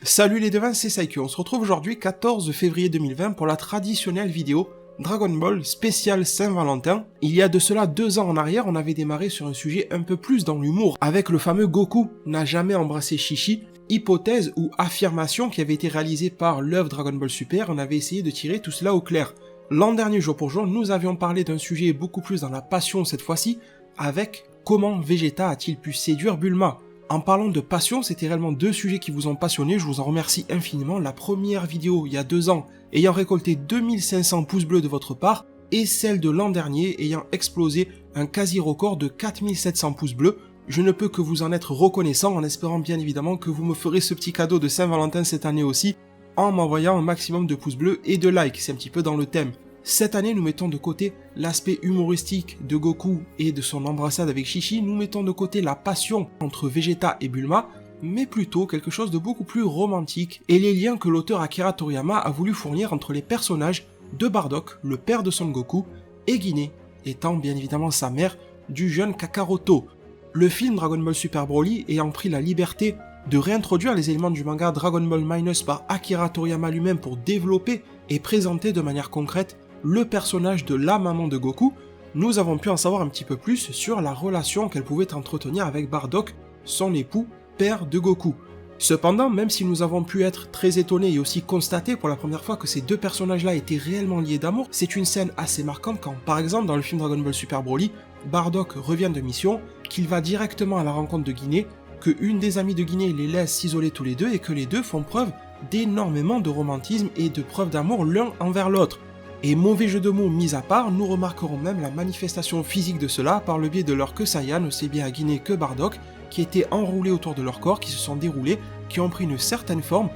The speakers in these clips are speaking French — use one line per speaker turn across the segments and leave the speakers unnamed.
Salut les devins, c'est Saikyo. On se retrouve aujourd'hui 14 février 2020 pour la traditionnelle vidéo Dragon Ball spécial Saint-Valentin. Il y a de cela 2 ans en arrière, on avait démarré sur un sujet un peu plus dans l'humour, avec le fameux Goku n'a jamais embrassé Chi-Chi, hypothèse ou affirmation qui avait été réalisée par l'œuvre Dragon Ball Super. On avait essayé de tirer tout cela au clair. L'an dernier, jour pour jour, nous avions parlé d'un sujet beaucoup plus dans la passion cette fois-ci, avec comment Vegeta a-t-il pu séduire Bulma. En parlant de passion, c'était réellement 2 sujets qui vous ont passionné, je vous en remercie infiniment. La première vidéo, il y a 2 ans, ayant récolté 2500 pouces bleus de votre part, et celle de l'an dernier, ayant explosé un quasi-record de 4700 pouces bleus. Je ne peux que vous en être reconnaissant, en espérant bien évidemment que vous me ferez ce petit cadeau de Saint-Valentin cette année aussi, en m'envoyant un maximum de pouces bleus et de likes, c'est un petit peu dans le thème. Cette année, nous mettons de côté l'aspect humoristique de Goku et de son embrassade avec Chi-Chi, nous mettons de côté la passion entre Vegeta et Bulma, mais plutôt quelque chose de beaucoup plus romantique, et les liens que l'auteur Akira Toriyama a voulu fournir entre les personnages de Bardock, le père de Son Goku, et Guinée, étant bien évidemment sa mère, du jeune Kakaroto. Le film Dragon Ball Super Broly ayant pris la liberté de réintroduire les éléments du manga Dragon Ball Minus par Akira Toriyama lui-même pour développer et présenter de manière concrète le personnage de la maman de Goku, nous avons pu en savoir un petit peu plus sur la relation qu'elle pouvait entretenir avec Bardock, son époux, père de Goku. Cependant, même si nous avons pu être très étonnés et aussi constater pour la première fois que ces 2 personnages-là étaient réellement liés d'amour, c'est une scène assez marquante quand, par exemple, dans le film Dragon Ball Super Broly, Bardock revient de mission, qu'il va directement à la rencontre de Guinée, que une des amies de Guinée les laisse s'isoler tous les deux et que les deux font preuve d'énormément de romantisme et de preuve d'amour l'un envers l'autre. Et mauvais jeu de mots mis à part, nous remarquerons même la manifestation physique de cela par le biais de leurs queues Saiyan, aussi bien à Guinée que Bardock, qui étaient enroulés autour de leur corps, qui se sont déroulés, qui ont pris une certaine forme,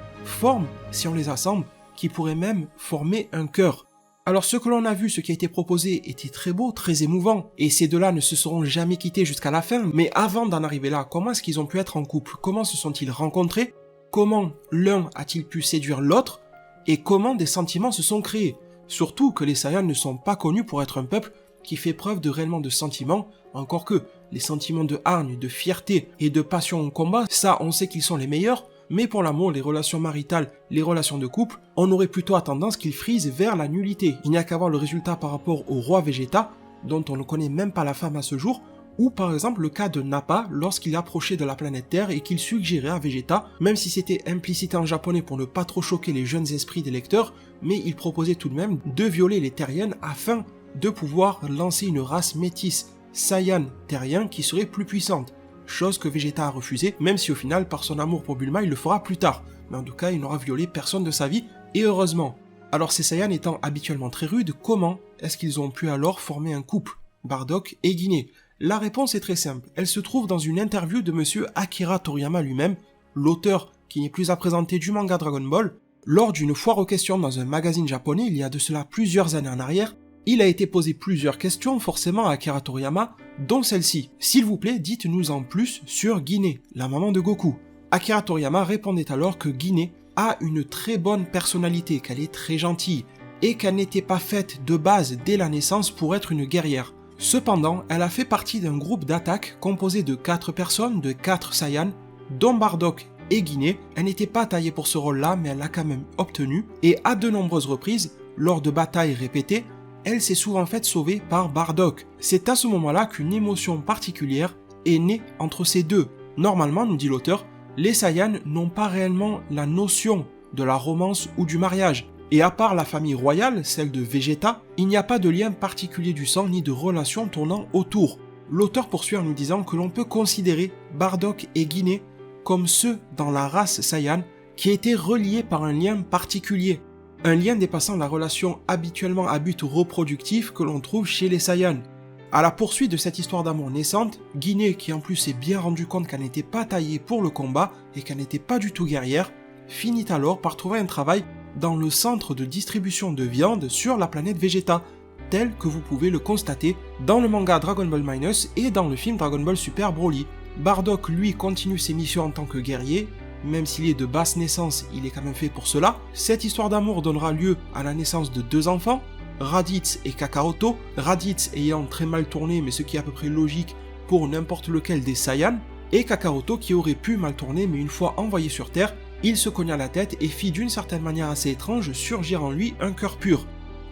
si on les assemble, qui pourrait même former un cœur. Alors ce que l'on a vu, ce qui a été proposé, était très beau, très émouvant, et ces 2-là ne se seront jamais quittés jusqu'à la fin, mais avant d'en arriver là, comment est-ce qu'ils ont pu être en couple? Comment se sont-ils rencontrés? Comment l'un a-t-il pu séduire l'autre? Et comment des sentiments se sont créés? Surtout que les Saiyans ne sont pas connus pour être un peuple qui fait preuve de réellement de sentiments, encore que les sentiments de hargne, de fierté et de passion au combat, ça on sait qu'ils sont les meilleurs, mais pour l'amour, les relations maritales, les relations de couple, on aurait plutôt tendance qu'ils frisent vers la nullité. Il n'y a qu'à voir le résultat par rapport au roi Vegeta, dont on ne connaît même pas la femme à ce jour, ou par exemple le cas de Nappa lorsqu'il approchait de la planète Terre et qu'il suggérait à Vegeta, même si c'était implicité en japonais pour ne pas trop choquer les jeunes esprits des lecteurs, mais il proposait tout de même de violer les Terriens afin de pouvoir lancer une race métisse, Saiyan Terrien, qui serait plus puissante. Chose que Vegeta a refusé, même si au final, par son amour pour Bulma, il le fera plus tard. Mais en tout cas, il n'aura violé personne de sa vie, et heureusement. Alors ces Saiyans étant habituellement très rudes, comment est-ce qu'ils ont pu alors former un couple, Bardock et Guinée? La réponse est très simple, elle se trouve dans une interview de monsieur Akira Toriyama lui-même, l'auteur qui n'est plus à présenter du manga Dragon Ball. Lors d'une foire aux questions dans un magazine japonais il y a de cela plusieurs années en arrière, il a été posé plusieurs questions forcément à Akira Toriyama, dont celle-ci. S'il vous plaît, dites-nous en plus sur Guinée, la maman de Goku. Akira Toriyama répondait alors que Guinée a une très bonne personnalité, qu'elle est très gentille, et qu'elle n'était pas faite de base dès la naissance pour être une guerrière. Cependant, elle a fait partie d'un groupe d'attaque composé de 4 personnes, de 4 Saiyans, dont Bardock et Guinée. Elle n'était pas taillée pour ce rôle-là, mais elle l'a quand même obtenu, et à de nombreuses reprises, lors de batailles répétées, elle s'est souvent faite sauver par Bardock. C'est à ce moment-là qu'une émotion particulière est née entre ces deux. Normalement, nous dit l'auteur, les Saiyans n'ont pas réellement la notion de la romance ou du mariage. Et à part la famille royale, celle de Vegeta, il n'y a pas de lien particulier du sang ni de relation tournant autour. L'auteur poursuit en nous disant que l'on peut considérer Bardock et Guinée comme ceux dans la race Saiyan qui étaient reliés par un lien particulier. Un lien dépassant la relation habituellement à but reproductif que l'on trouve chez les Saiyans. À la poursuite de cette histoire d'amour naissante, Guinée, qui en plus s'est bien rendu compte qu'elle n'était pas taillée pour le combat et qu'elle n'était pas du tout guerrière, finit alors par trouver un travail dans le centre de distribution de viande sur la planète Vegeta, tel que vous pouvez le constater dans le manga Dragon Ball Minus et dans le film Dragon Ball Super Broly. Bardock, lui, continue ses missions en tant que guerrier, même s'il est de basse naissance, il est quand même fait pour cela. Cette histoire d'amour donnera lieu à la naissance de 2 enfants, Raditz et Kakaroto, Raditz ayant très mal tourné, mais ce qui est à peu près logique pour n'importe lequel des Saiyans, et Kakaroto qui aurait pu mal tourner, mais une fois envoyé sur Terre, il se cogna la tête et fit d'une certaine manière assez étrange surgir en lui un cœur pur.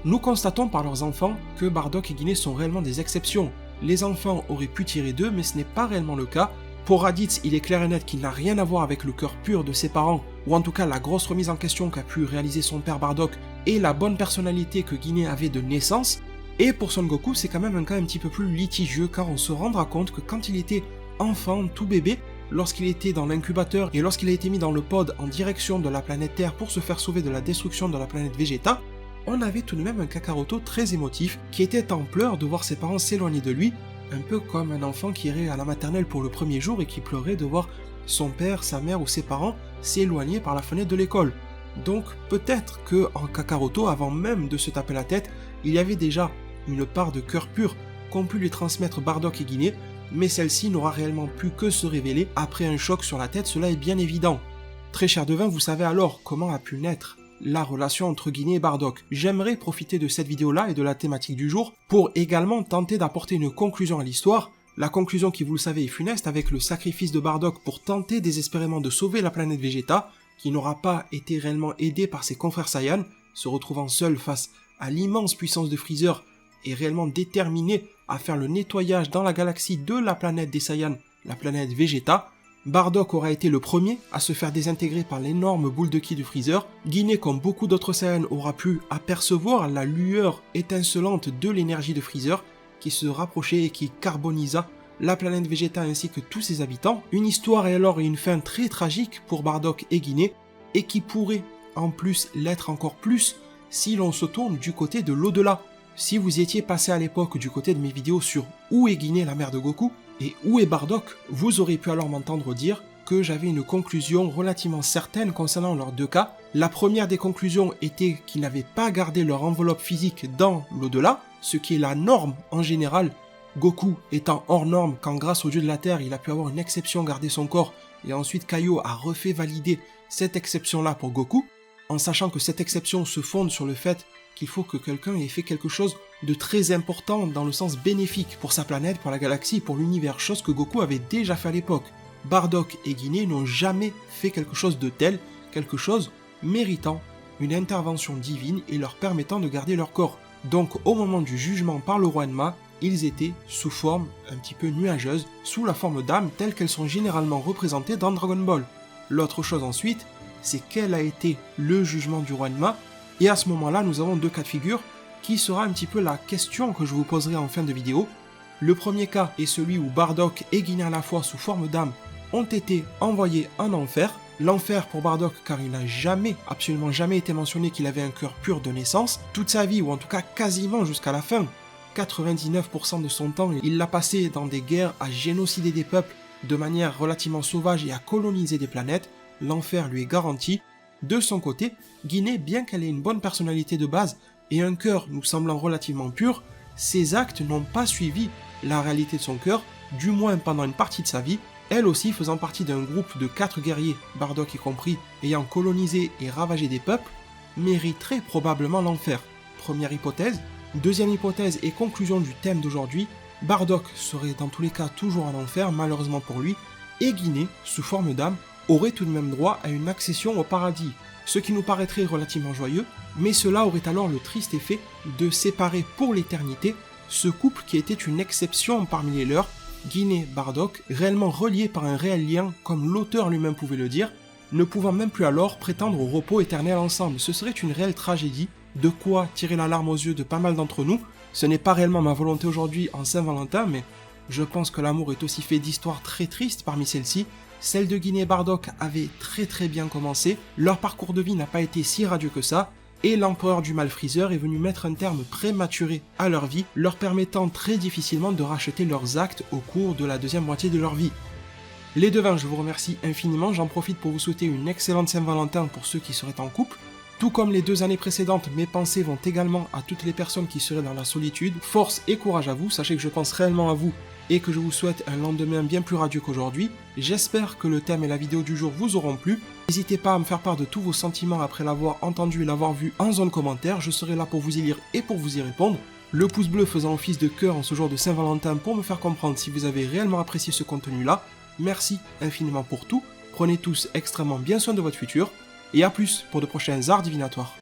Nous constatons par leurs enfants que Bardock et Guinée sont réellement des exceptions. Les enfants auraient pu tirer d'eux, mais ce n'est pas réellement le cas. Pour Raditz, il est clair et net qu'il n'a rien à voir avec le cœur pur de ses parents, ou en tout cas la grosse remise en question qu'a pu réaliser son père Bardock et la bonne personnalité que Guinée avait de naissance. Et pour Son Goku, c'est quand même un cas un petit peu plus litigieux, car on se rendra compte que quand il était enfant, tout bébé, lorsqu'il était dans l'incubateur et lorsqu'il a été mis dans le pod en direction de la planète Terre pour se faire sauver de la destruction de la planète Vegeta, on avait tout de même un Kakaroto très émotif qui était en pleurs de voir ses parents s'éloigner de lui, un peu comme un enfant qui irait à la maternelle pour le premier jour et qui pleurait de voir son père, sa mère ou ses parents s'éloigner par la fenêtre de l'école. Donc peut-être que en Kakaroto, avant même de se taper la tête, il y avait déjà une part de cœur pur qu'ont pu lui transmettre Bardock et Guinée, mais celle-ci n'aura réellement pu que se révéler après un choc sur la tête, cela est bien évident. Très cher devin, vous savez alors comment a pu naître la relation entre Guinée et Bardock. J'aimerais profiter de cette vidéo-là et de la thématique du jour pour également tenter d'apporter une conclusion à l'histoire, la conclusion qui, vous le savez, est funeste avec le sacrifice de Bardock pour tenter désespérément de sauver la planète Vegeta, qui n'aura pas été réellement aidé par ses confrères Saiyan, se retrouvant seul face à l'immense puissance de Freezer et réellement déterminé à faire le nettoyage dans la galaxie de la planète des Saiyans, la planète Vegeta. Bardock aura été le premier à se faire désintégrer par l'énorme boule de ki de Freezer. Guinée, comme beaucoup d'autres Saiyans, aura pu apercevoir la lueur étincelante de l'énergie de Freezer qui se rapprochait et qui carbonisa la planète Vegeta ainsi que tous ses habitants. Une histoire et alors une fin très tragique pour Bardock et Guinée et qui pourrait en plus l'être encore plus si l'on se tourne du côté de l'au-delà. Si vous étiez passé à l'époque du côté de mes vidéos sur où est Guinée, la mère de Goku, et où est Bardock, vous aurez pu alors m'entendre dire que j'avais une conclusion relativement certaine concernant leurs deux cas. La première des conclusions était qu'ils n'avaient pas gardé leur enveloppe physique dans l'au-delà, ce qui est la norme en général, Goku étant hors norme quand grâce au dieu de la Terre il a pu avoir une exception garder son corps, et ensuite Kaio a refait valider cette exception-là pour Goku, en sachant que cette exception se fonde sur le fait qu'il faut que quelqu'un ait fait quelque chose de très important dans le sens bénéfique pour sa planète, pour la galaxie, pour l'univers, chose que Goku avait déjà fait à l'époque. Bardock et Guinée n'ont jamais fait quelque chose de tel, quelque chose méritant une intervention divine et leur permettant de garder leur corps. Donc au moment du jugement par le roi Enma, ils étaient sous forme un petit peu nuageuse, sous la forme d'âmes telles qu'elles sont généralement représentées dans Dragon Ball. L'autre chose ensuite, c'est quel a été le jugement du roi Enma. Et à ce moment-là, nous avons deux cas de figure, qui sera un petit peu la question que je vous poserai en fin de vidéo. Le premier cas est celui où Bardock et Guinée à la fois sous forme d'âme ont été envoyés en enfer. L'enfer pour Bardock car il n'a jamais, absolument jamais été mentionné qu'il avait un cœur pur de naissance. Toute sa vie, ou en tout cas quasiment jusqu'à la fin, 99% de son temps, il l'a passé dans des guerres à génocider des peuples de manière relativement sauvage et à coloniser des planètes. L'enfer lui est garanti. De son côté, Guinée, bien qu'elle ait une bonne personnalité de base et un cœur nous semblant relativement pur, ses actes n'ont pas suivi la réalité de son cœur, du moins pendant une partie de sa vie, elle aussi faisant partie d'un groupe de 4 guerriers, Bardock y compris, ayant colonisé et ravagé des peuples, mériterait probablement l'enfer. Première hypothèse. Deuxième hypothèse et conclusion du thème d'aujourd'hui, Bardock serait dans tous les cas toujours en enfer, malheureusement pour lui, et Guinée, sous forme d'âme, aurait tout de même droit à une accession au paradis, ce qui nous paraîtrait relativement joyeux, mais cela aurait alors le triste effet de séparer pour l'éternité ce couple qui était une exception parmi les leurs, Guinée-Bardock, réellement reliés par un réel lien, comme l'auteur lui-même pouvait le dire, ne pouvant même plus alors prétendre au repos éternel ensemble. Ce serait une réelle tragédie, de quoi tirer la larme aux yeux de pas mal d'entre nous. Ce n'est pas réellement ma volonté aujourd'hui en Saint-Valentin, mais je pense que l'amour est aussi fait d'histoires très tristes parmi celles-ci. Celle de Guinée et Bardock avait très bien commencé, leur parcours de vie n'a pas été si radieux que ça, et l'empereur du mal Freezer est venu mettre un terme prématuré à leur vie, leur permettant très difficilement de racheter leurs actes au cours de la deuxième moitié de leur vie. Les devins, je vous remercie infiniment, j'en profite pour vous souhaiter une excellente Saint-Valentin pour ceux qui seraient en couple. Tout comme les 2 années précédentes, mes pensées vont également à toutes les personnes qui seraient dans la solitude. Force et courage à vous, sachez que je pense réellement à vous et que je vous souhaite un lendemain bien plus radieux qu'aujourd'hui. J'espère que le thème et la vidéo du jour vous auront plu. N'hésitez pas à me faire part de tous vos sentiments après l'avoir entendu et l'avoir vu en zone commentaire. Je serai là pour vous y lire et pour vous y répondre. Le pouce bleu faisant office de cœur en ce jour de Saint-Valentin pour me faire comprendre si vous avez réellement apprécié ce contenu-là. Merci infiniment pour tout. prenez tous extrêmement bien soin de votre futur, et à plus pour de prochains arts divinatoires.